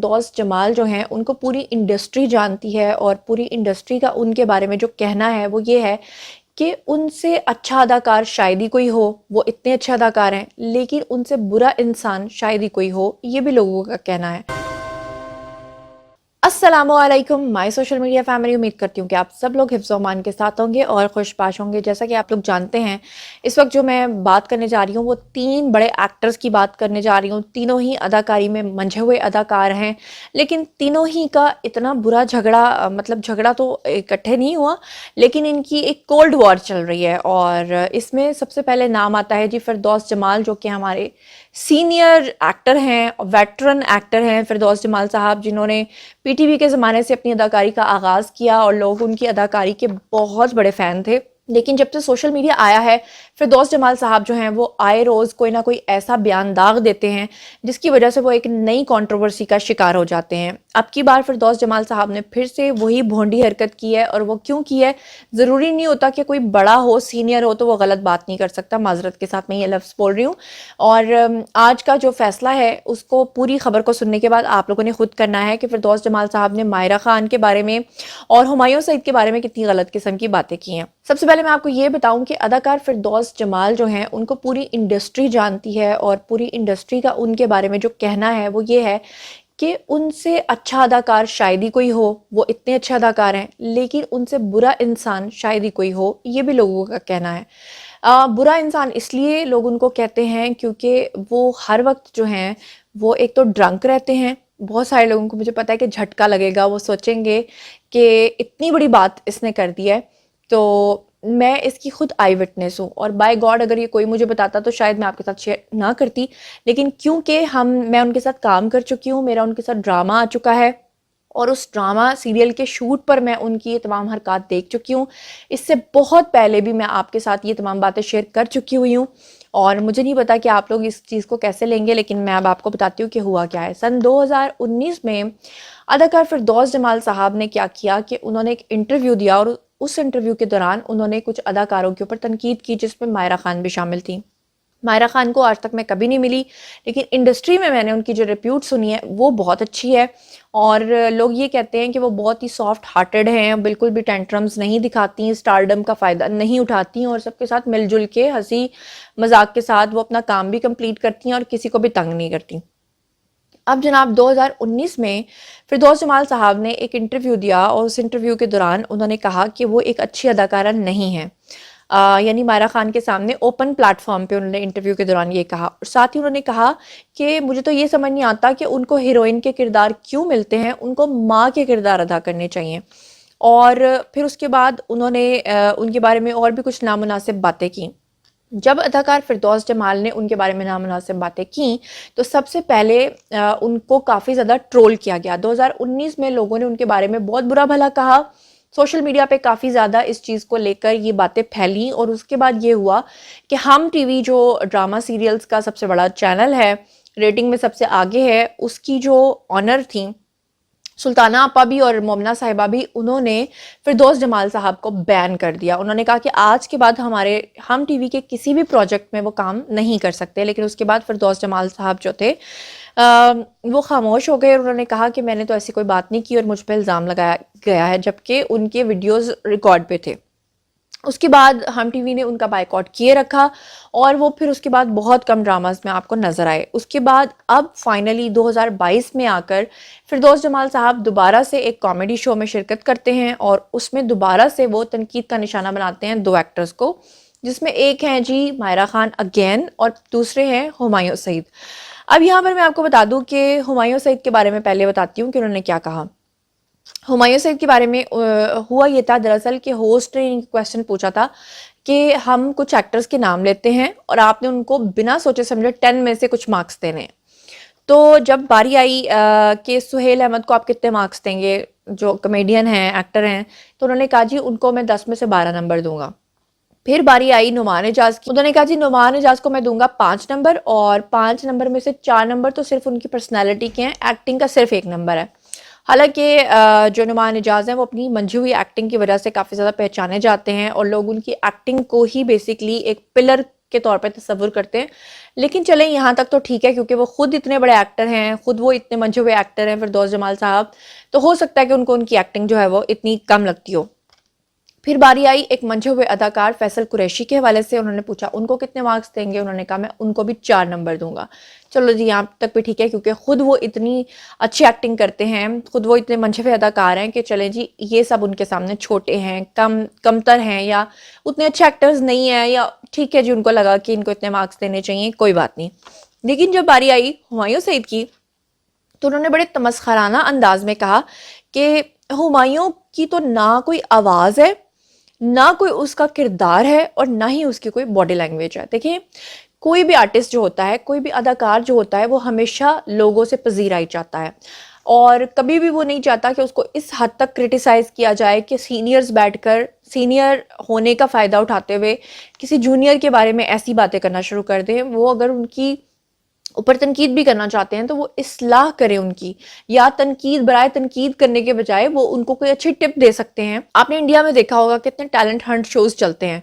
فردوس جمال جو ہیں ان کو پوری انڈسٹری جانتی ہے، اور پوری انڈسٹری کا ان کے بارے میں جو کہنا ہے وہ یہ ہے کہ ان سے اچھا اداکار شاید ہی کوئی ہو، وہ اتنے اچھے اداکار ہیں، لیکن ان سے برا انسان شاید ہی کوئی ہو، یہ بھی لوگوں کا کہنا ہے۔ السلام علیکم مائی سوشل میڈیا فیملی، امید کرتی ہوں کہ آپ سب لوگ حفظ و امان کے ساتھ ہوں گے اور خوش باش ہوں گے۔ جیسا کہ آپ لوگ جانتے ہیں، اس وقت جو میں بات کرنے جا رہی ہوں وہ 3 بڑے ایکٹرز کی بات کرنے جا رہی ہوں۔ تینوں ہی اداکاری میں منجھے ہوئے اداکار ہیں، لیکن تینوں ہی کا اتنا برا جھگڑا، مطلب جھگڑا تو اکٹھے نہیں ہوا، لیکن ان کی ایک کولڈ وار چل رہی ہے۔ اور اس میں سب سے پہلے نام آتا ہے جی فردوس جمال، جو کہ ہمارے سینئر ایکٹر ہیں، ویٹرن ایکٹر ہیں فردوس جمال صاحب، جنہوں نے پی ٹی وی کے زمانے سے اپنی اداکاری کا آغاز کیا اور لوگ ان کی اداکاری کے بہت بڑے فین تھے۔ لیکن جب سے سوشل میڈیا آیا ہے، فردوس جمال صاحب جو ہیں وہ آئے روز کوئی نہ کوئی ایسا بیان داغ دیتے ہیں جس کی وجہ سے وہ ایک نئی کنٹروورسی کا شکار ہو جاتے ہیں۔ اب کی بار فردوس جمال صاحب نے پھر سے وہی بھونڈی حرکت کی ہے، اور وہ کیوں کی ہے؟ ضروری نہیں ہوتا کہ کوئی بڑا ہو، سینئر ہو تو وہ غلط بات نہیں کر سکتا، معذرت کے ساتھ میں یہ لفظ بول رہی ہوں۔ اور آج کا جو فیصلہ ہے اس کو پوری خبر کو سننے کے بعد آپ لوگوں نے خود کرنا ہے کہ فردوس جمال صاحب نے مائرہ خان کے بارے میں اور ہمایوں سعید کے بارے میں کتنی غلط قسم کی باتیں کی ہیں۔ سب سے پہلے میں آپ کو یہ بتاؤں کہ اداکار فردوس جمال جو ہیں ان کو پوری انڈسٹری جانتی ہے، اور پوری انڈسٹری کا ان کے بارے میں جو کہنا ہے وہ یہ ہے کہ ان سے اچھا اداکار شاید ہی کوئی ہو، وہ اتنے اچھے اداکار ہیں، لیکن ان سے برا انسان شاید ہی کوئی ہو، یہ بھی لوگوں کا کہنا ہے۔ برا انسان اس لیے لوگ ان کو کہتے ہیں کیونکہ وہ ہر وقت جو ہیں وہ ایک تو ڈرنک رہتے ہیں۔ بہت سارے لوگوں کو مجھے پتا ہے کہ جھٹکا لگے گا، وہ سوچیں گے کہ اتنی بڑی بات اس نے کر دی ہے، تو میں اس کی خود آئی وٹنس ہوں، اور بائی گاڈ اگر یہ کوئی مجھے بتاتا تو شاید میں آپ کے ساتھ شیئر نہ کرتی، لیکن کیونکہ میں ان کے ساتھ کام کر چکی ہوں، میرا ان کے ساتھ ڈرامہ آ چکا ہے، اور اس ڈرامہ سیریل کے شوٹ پر میں ان کی یہ تمام حرکات دیکھ چکی ہوں۔ اس سے بہت پہلے بھی میں آپ کے ساتھ یہ تمام باتیں شیئر کر چکی ہوئی ہوں، اور مجھے نہیں پتا کہ آپ لوگ اس چیز کو کیسے لیں گے، لیکن میں اب آپ کو بتاتی ہوں کہ ہوا کیا ہے۔ سن 2019 میں اداکار فردوس جمال صاحب نے کیا کیا کہ انہوں نے ایک انٹرویو دیا، اور اس انٹرویو کے دوران انہوں نے کچھ اداکاروں کے اوپر تنقید کی، جس میں مائرہ خان بھی شامل تھیں۔ مائرہ خان کو آج تک میں کبھی نہیں ملی، لیکن انڈسٹری میں نے ان کی جو ریپیوٹ سنی ہے وہ بہت اچھی ہے، اور لوگ یہ کہتے ہیں کہ وہ بہت ہی سافٹ ہارٹڈ ہیں، بالکل بھی ٹینٹرمز نہیں دکھاتی، سٹارڈم کا فائدہ نہیں اٹھاتی، اور سب کے ساتھ مل جل کے ہنسی مذاق کے ساتھ وہ اپنا کام بھی کمپلیٹ کرتی ہیں اور کسی کو بھی تنگ نہیں کرتی۔ اب جناب 2019 میں فردوس جمال صاحب نے ایک انٹرویو دیا، اور اس انٹرویو کے دوران انہوں نے کہا کہ وہ ایک اچھی اداکارہ نہیں ہیں، یعنی مائرہ خان کے سامنے اوپن پلیٹ فارم پہ انہوں نے انٹرویو کے دوران یہ کہا، اور ساتھ ہی انہوں نے کہا کہ مجھے تو یہ سمجھ نہیں آتا کہ ان کو ہیروئن کے کردار کیوں ملتے ہیں، ان کو ماں کے کردار ادا کرنے چاہیے۔ اور پھر اس کے بعد انہوں نے ان کے بارے میں اور بھی کچھ نامناسب باتیں کی۔ جب اداکار فردوس جمال نے ان کے بارے میں نامناسب باتیں کیں تو سب سے پہلے ان کو کافی زیادہ ٹرول کیا گیا۔ 2019 میں لوگوں نے ان کے بارے میں بہت برا بھلا کہا، سوشل میڈیا پہ کافی زیادہ اس چیز کو لے کر یہ باتیں پھیلیں، اور اس کے بعد یہ ہوا کہ ہم ٹی وی جو ڈرامہ سیریلز کا سب سے بڑا چینل ہے، ریٹنگ میں سب سے آگے ہے، اس کی جو آنر تھیں سلطانہ آپا بھی اور مومنہ صاحبہ بھی، انہوں نے فردوس جمال صاحب کو بین کر دیا۔ انہوں نے کہا کہ آج کے بعد ہم ٹی وی کے کسی بھی پروجیکٹ میں وہ کام نہیں کر سکتے، لیکن اس کے بعد فردوس جمال صاحب جو تھے وہ خاموش ہو گئے، اور انہوں نے کہا کہ میں نے تو ایسی کوئی بات نہیں کی اور مجھ پہ الزام لگایا گیا ہے، جبکہ ان کے ویڈیوز ریکارڈ پہ تھے۔ اس کے بعد ہم ٹی وی نے ان کا بائیکاٹ کیے رکھا، اور وہ پھر اس کے بعد بہت کم ڈراماز میں آپ کو نظر آئے۔ اس کے بعد اب فائنلی 2022 میں آ کر فردوس جمال صاحب دوبارہ سے ایک کامیڈی شو میں شرکت کرتے ہیں، اور اس میں دوبارہ سے وہ تنقید کا نشانہ بناتے ہیں 2 ایکٹرز کو، جس میں ایک ہیں جی مائرہ خان اگین، اور دوسرے ہیں ہمایوں سعید۔ اب یہاں پر میں آپ کو بتا دوں کہ ہمایوں سعید کے بارے میں پہلے بتاتی ہوں کہ انہوں نے کیا کہا۔ ہمایوں سعید کے بارے میں ہوا یہ تھا دراصل کہ ہوسٹ نے کویسچن پوچھا تھا کہ ہم کچھ ایکٹرز کے نام لیتے ہیں اور آپ نے ان کو بنا سوچے سمجھے 10 میں سے کچھ مارکس دینے ہیں۔ تو جب باری آئی کہ سہیل احمد کو آپ کتنے مارکس دیں گے، جو کمیڈین ہیں، ایکٹر ہیں، تو انہوں نے کہا جی ان کو میں 10 میں سے 12 نمبر دوں گا۔ پھر باری آئی نعمان اعجاز کی، انہوں نے کہا جی نعمان اعجاز کو میں دوں گا 5 نمبر، اور 5 نمبر میں سے 4 نمبر تو صرف ان کی پرسنالٹی کے ہیں، ایکٹنگ کا صرف 1 نمبر ہے۔ حالانکہ جو نعمان اعجاز ہیں وہ اپنی منجھی ہوئی ایکٹنگ کی وجہ سے کافی زیادہ پہچانے جاتے ہیں، اور لوگ ان کی ایکٹنگ کو ہی بیسیکلی ایک پلر کے طور پہ تصور کرتے ہیں. لیکن چلیں یہاں تک تو ٹھیک ہے کیونکہ وہ خود اتنے بڑے ایکٹر ہیں, خود وہ اتنے منجھے ہوئے ایکٹر ہیں فردوس جمال صاحب, تو ہو سکتا ہے کہ ان کی ایکٹنگ جو ہے وہ اتنی کم لگتی ہو. پھر باری آئی ایک منجھے ہوئے اداکار فیصل قریشی کے حوالے سے. انہوں نے پوچھا ان کو کتنے مارکس دیں گے. انہوں نے کہا میں ان کو بھی 4 نمبر دوں گا. چلو جی یہاں تک بھی ٹھیک ہے کیونکہ خود وہ اتنی اچھی ایکٹنگ کرتے ہیں, خود وہ اتنے منجھے ہوئے اداکار ہیں کہ چلیں جی یہ سب ان کے سامنے چھوٹے ہیں, کمتر ہیں, یا اتنے اچھے ایکٹرز نہیں ہیں, یا ٹھیک ہے جی ان کو لگا کہ ان کو اتنے مارکس دینے چاہیے, کوئی بات نہیں. لیکن جب باری آئی ہمایوں سعید کی تو انہوں نے بڑے تمسخرانہ انداز میں کہا کہ ہمایوں کی تو نہ کوئی آواز ہے, نہ کوئی اس کا کردار ہے, اور نہ ہی اس کی کوئی باڈی لینگویج ہے. دیکھیں کوئی بھی آرٹسٹ جو ہوتا ہے, کوئی بھی اداکار جو ہوتا ہے, وہ ہمیشہ لوگوں سے پذیرائی چاہتا ہے, اور کبھی بھی وہ نہیں چاہتا کہ اس کو اس حد تک کرٹیسائز کیا جائے کہ سینئرز بیٹھ کر سینئر ہونے کا فائدہ اٹھاتے ہوئے کسی جونیئر کے بارے میں ایسی باتیں کرنا شروع کر دیں. وہ اگر ان کی اوپر تنقید بھی کرنا چاہتے ہیں تو وہ اصلاح کریں ان کی, یا تنقید برائے تنقید کرنے کے بجائے وہ ان کو کوئی اچھی ٹپ دے سکتے ہیں. آپ نے انڈیا میں دیکھا ہوگا کتنے ٹیلنٹ ہنٹ شوز چلتے ہیں,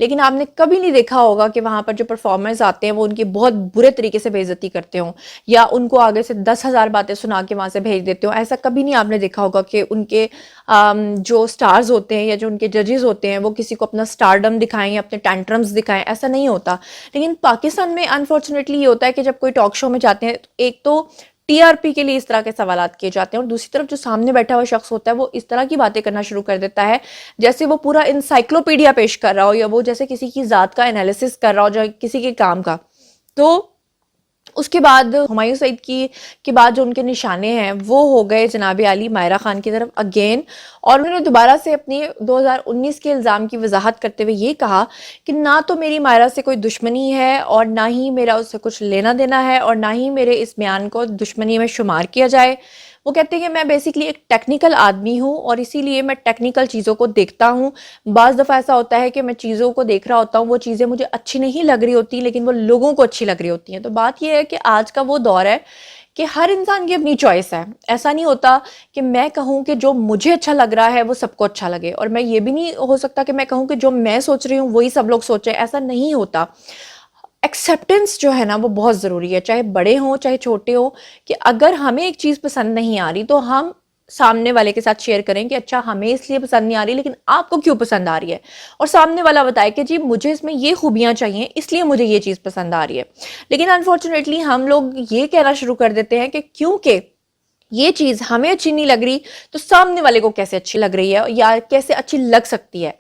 لیکن آپ نے کبھی نہیں دیکھا ہوگا کہ وہاں پر جو پرفارمرز آتے ہیں وہ ان کی بہت برے طریقے سے بے عزتی کرتے ہوں, یا ان کو آگے سے 10,000 باتیں سنا کے وہاں سے بھیج دیتے ہوں. ایسا کبھی نہیں آپ نے دیکھا ہوگا کہ ان کے جو سٹارز ہوتے ہیں یا جو ان کے ججز ہوتے ہیں وہ کسی کو اپنا سٹارڈم دکھائیں یا اپنے ٹینٹرمز دکھائیں, ایسا نہیں ہوتا. لیکن پاکستان میں انفارچونیٹلی یہ ہوتا ہے کہ جب کوئی ٹاک شو میں جاتے ہیں, ایک تو ٹی آر پی کے لیے اس طرح کے سوالات کیے جاتے ہیں, اور دوسری طرف جو سامنے بیٹھا ہوا شخص ہوتا ہے وہ اس طرح کی باتیں کرنا شروع کر دیتا ہے جیسے وہ پورا انسائکلوپیڈیا پیش کر رہا ہو, یا وہ جیسے کسی کی ذات کا انالیسس کر رہا ہو, جو کسی کے کام کا. تو اس کے بعد ہمایوں سعید کی بعد جو ان کے نشانے ہیں وہ ہو گئے جناب عالی ماہرہ خان کی طرف اگین, اور انہوں نے دوبارہ سے اپنی 2019 کے الزام کی وضاحت کرتے ہوئے یہ کہا کہ نہ تو میری ماہرہ سے کوئی دشمنی ہے, اور نہ ہی میرا اس سے کچھ لینا دینا ہے, اور نہ ہی میرے اس بیان کو دشمنی میں شمار کیا جائے. وہ کہتے ہیں کہ میں بیسیکلی ایک ٹیکنیکل آدمی ہوں, اور اسی لیے میں ٹیکنیکل چیزوں کو دیکھتا ہوں. بعض دفعہ ایسا ہوتا ہے کہ میں چیزوں کو دیکھ رہا ہوتا ہوں, وہ چیزیں مجھے اچھی نہیں لگ رہی ہوتی لیکن وہ لوگوں کو اچھی لگ رہی ہوتی ہیں. تو بات یہ ہے کہ آج کا وہ دور ہے کہ ہر انسان کی اپنی چوائس ہے. ایسا نہیں ہوتا کہ میں کہوں کہ جو مجھے اچھا لگ رہا ہے وہ سب کو اچھا لگے, اور میں یہ بھی نہیں ہو سکتا کہ میں کہوں کہ جو میں سوچ رہی ہوں وہی سب لوگ سوچیں. ایسا نہیں ہوتا. ایکسیپٹنس جو ہے نا وہ بہت ضروری ہے, چاہے بڑے ہوں چاہے چھوٹے ہوں, کہ اگر ہمیں ایک چیز پسند نہیں آ رہی تو ہم سامنے والے کے ساتھ شیئر کریں کہ اچھا ہمیں اس لیے پسند نہیں آ رہی لیکن آپ کو کیوں پسند آ رہی ہے, اور سامنے والا بتائے کہ جی مجھے اس میں یہ خوبیاں چاہیے اس لیے مجھے یہ چیز پسند آ رہی ہے. لیکن انفارچونیٹلی ہم لوگ یہ کہنا شروع کر دیتے ہیں کہ کیونکہ یہ چیز ہمیں اچھی نہیں لگ رہی تو سامنے والے کو کیسے اچھی لگ رہی ہے یا کیسے اچھی لگ سکتی ہے.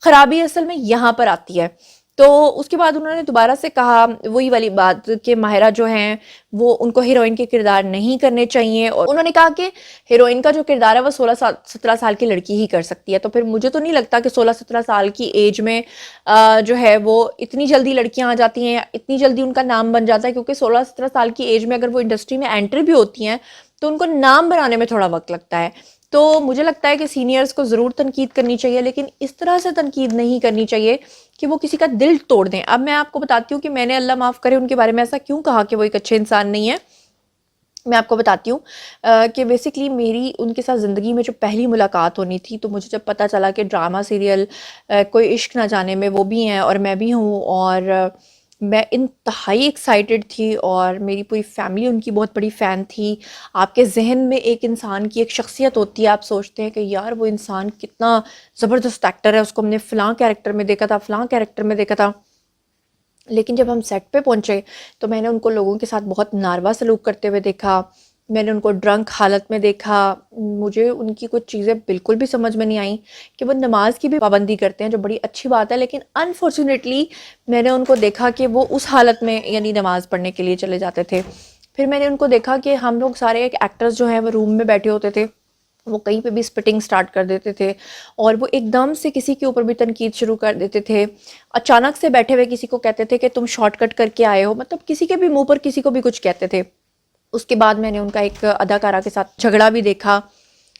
خرابی اصل میں یہاں پر آتی ہے. تو اس کے بعد انہوں نے دوبارہ سے کہا وہی والی بات کہ ماہرہ جو ہیں وہ ان کو ہیروئن کے کردار نہیں کرنے چاہیے, اور انہوں نے کہا کہ ہیروئن کا جو کردار ہے وہ 16-17 سال کی لڑکی ہی کر سکتی ہے. تو پھر مجھے تو نہیں لگتا کہ 16-17 سال کی ایج میں جو ہے وہ اتنی جلدی لڑکیاں آ جاتی ہیں, اتنی جلدی ان کا نام بن جاتا ہے, کیونکہ 16-17 سال کی ایج میں اگر وہ انڈسٹری میں انٹر بھی ہوتی ہیں تو ان کو نام بنانے میں تھوڑا وقت لگتا ہے. تو مجھے لگتا ہے کہ سینئرز کو ضرور تنقید کرنی چاہیے, لیکن اس طرح سے تنقید نہیں کرنی چاہیے کہ وہ کسی کا دل توڑ دیں. اب میں آپ کو بتاتی ہوں کہ میں نے اللہ معاف کرے ان کے بارے میں ایسا کیوں کہا کہ وہ ایک اچھے انسان نہیں ہے. میں آپ کو بتاتی ہوں کہ بیسیکلی میری ان کے ساتھ زندگی میں جو پہلی ملاقات ہونی تھی تو مجھے جب پتہ چلا کہ ڈرامہ سیریل کوئی عشق نہ جانے میں وہ بھی ہیں اور میں بھی ہوں, اور میں انتہائی ایکسائٹڈ تھی, اور میری پوری فیملی ان کی بہت بڑی فین تھی. آپ کے ذہن میں ایک انسان کی ایک شخصیت ہوتی ہے, آپ سوچتے ہیں کہ یار وہ انسان کتنا زبردست ایکٹر ہے, اس کو ہم نے فلاں کیریکٹر میں دیکھا تھا, فلاں کیریکٹر میں دیکھا تھا. لیکن جب ہم سیٹ پہ پہنچے تو میں نے ان کو لوگوں کے ساتھ بہت ناروا سلوک کرتے ہوئے دیکھا, میں نے ان کو ڈرنک حالت میں دیکھا. مجھے ان کی کچھ چیزیں بالکل بھی سمجھ میں نہیں آئیں کہ وہ نماز کی بھی پابندی کرتے ہیں, جو بڑی اچھی بات ہے, لیکن انفارچونیٹلی میں نے ان کو دیکھا کہ وہ اس حالت میں یعنی نماز پڑھنے کے لیے چلے جاتے تھے. پھر میں نے ان کو دیکھا کہ ہم لوگ سارے ایک ایکٹرز جو ہیں وہ روم میں بیٹھے ہوتے تھے, وہ کہیں پہ بھی سپٹنگ سٹارٹ کر دیتے تھے, اور وہ ایک دم سے کسی کے اوپر بھی تنقید شروع کر دیتے تھے. اچانک سے بیٹھے ہوئے کسی کو کہتے تھے کہ تم شارٹ کٹ کر کے آئے ہو, مطلب کسی کے بھی منہ پر کسی کو بھی کچھ کہتے تھے. اس کے بعد میں نے ان کا ایک اداکارہ کے ساتھ جھگڑا بھی دیکھا,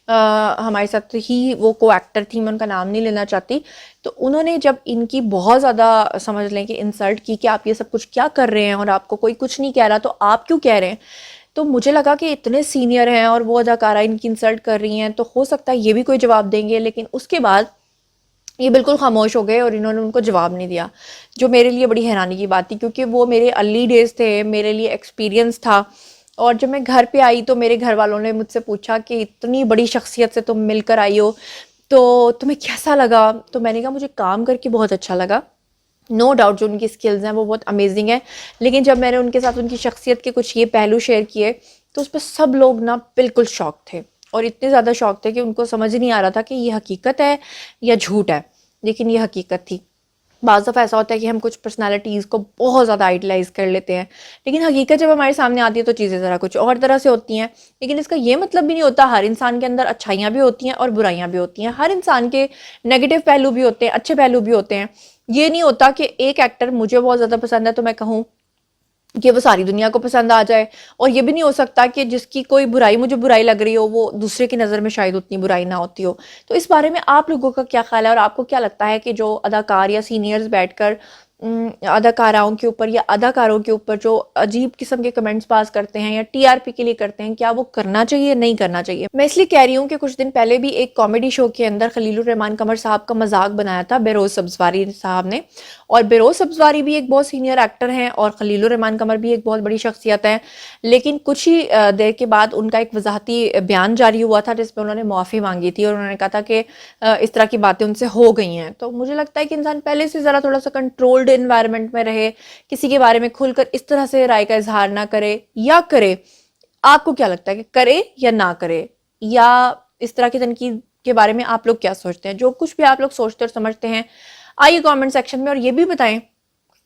ہمارے ساتھ ہی وہ کو ایکٹر تھی, میں ان کا نام نہیں لینا چاہتی. تو انہوں نے جب ان کی بہت زیادہ سمجھ لیں کہ انسلٹ کی کہ آپ یہ سب کچھ کیا کر رہے ہیں اور آپ کو کوئی کچھ نہیں کہہ رہا تو آپ کیوں کہہ رہے ہیں, تو مجھے لگا کہ اتنے سینئر ہیں اور وہ اداکارہ ان کی انسلٹ کر رہی ہیں تو ہو سکتا ہے یہ بھی کوئی جواب دیں گے. لیکن اس کے بعد یہ بالکل خاموش ہو گئے اور انہوں نے ان کو جواب نہیں دیا، جو میرے لیے بڑی حیرانی کی بات تھی، کیونکہ وہ میرے ارلی ڈیز تھے، میرے لیے ایکسپیرینس تھا. اور جب میں گھر پہ آئی تو میرے گھر والوں نے مجھ سے پوچھا کہ اتنی بڑی شخصیت سے تم مل کر آئی ہو تو تمہیں کیسا لگا؟ تو میں نے کہا مجھے کام کر کے بہت اچھا لگا. نو ڈاؤٹ جو ان کی اسکلز ہیں وہ بہت امیزنگ ہیں، لیکن جب میں نے ان کے ساتھ ان کی شخصیت کے کچھ یہ پہلو شیئر کیے تو اس پہ سب لوگ نا بالکل شاک تھے، اور اتنے زیادہ شاک تھے کہ ان کو سمجھ نہیں آ رہا تھا کہ یہ حقیقت ہے یا جھوٹ ہے، لیکن یہ حقیقت تھی. بعض دفعہ ایسا ہوتا ہے کہ ہم کچھ پرسنالٹیز کو بہت زیادہ آئیڈلائز کر لیتے ہیں، لیکن حقیقت جب ہمارے سامنے آتی ہے تو چیزیں ذرا کچھ اور طرح سے ہوتی ہیں. لیکن اس کا یہ مطلب بھی نہیں ہوتا، ہر انسان کے اندر اچھائیاں بھی ہوتی ہیں اور برائیاں بھی ہوتی ہیں، ہر انسان کے نیگیٹو پہلو بھی ہوتے ہیں، اچھے پہلو بھی ہوتے ہیں. یہ نہیں ہوتا کہ ایک ایکٹر مجھے بہت زیادہ پسند ہے تو میں کہوں کہ وہ ساری دنیا کو پسند آ جائے، اور یہ بھی نہیں ہو سکتا کہ جس کی کوئی برائی مجھے برائی لگ رہی ہو وہ دوسرے کی نظر میں شاید اتنی برائی نہ ہوتی ہو. تو اس بارے میں آپ لوگوں کا کیا خیال ہے، اور آپ کو کیا لگتا ہے کہ جو اداکار یا سینئرز بیٹھ کر اداکاراؤں کے اوپر یا اداکاروں کے اوپر جو عجیب قسم کے کمنٹس پاس کرتے ہیں یا ٹی آر پی کے لیے کرتے ہیں، کیا وہ کرنا چاہیے یا نہیں کرنا چاہیے؟ میں اس لیے کہہ رہی ہوں کہ کچھ دن پہلے بھی ایک کامیڈی شو کے اندر خلیل الرحمان قمر صاحب کا مذاق بنایا تھا بہروز سبزواری صاحب نے، اور بہروز سبزواری بھی ایک بہت سینئر ایکٹر ہیں اور خلیل الرحمان قمر بھی ایک بہت بڑی شخصیت ہے. لیکن کچھ ہی دیر کے بعد ان کا ایک وضاحتی بیان جاری ہوا تھا جس میں انہوں نے معافی مانگی تھی، اور انہوں نے کہا تھا کہ اس طرح کی باتیں ان سے ہو گئی ہیں. تو مجھے لگتا ہے کہ انسان پہلے سے ذرا تھوڑا سا کنٹرولڈ انوائرمنٹ میں رہے، کسی کے بارے میں کھل کر اس طرح سے رائے کا اظہار نہ کرے، یا کرے. آپ کو کیا لگتا ہے کہ کرے یا نہ کرے، یا اس طرح کی تنقید کے بارے میں آپ لوگ کیا سوچتے ہیں؟ جو کچھ بھی آپ لوگ سوچتے اور سمجھتے ہیں آئیے کامنٹ سیکشن میں، اور یہ بھی بتائیں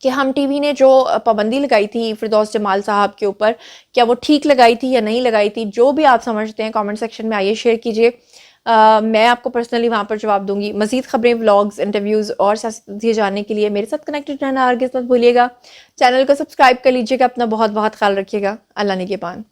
کہ ہم ٹی وی نے جو پابندی لگائی تھی فردوس جمال صاحب کے اوپر، کیا وہ ٹھیک لگائی تھی یا نہیں لگائی تھی؟ جو بھی آپ سمجھتے ہیں کامنٹ سیکشن میں آئیے شیئر کیجئے. میں آپ کو پرسنلی وہاں پر جواب دوں گی. مزید خبریں، ولاگز، انٹرویوز اور سیاست جاننے کے لیے میرے ساتھ کنیکٹڈ رہنا ہرگز مت بھولیے گا. چینل کو سبسکرائب کر لیجیے گا. اپنا بہت بہت خیال رکھیے گا. اللہ نگہبان.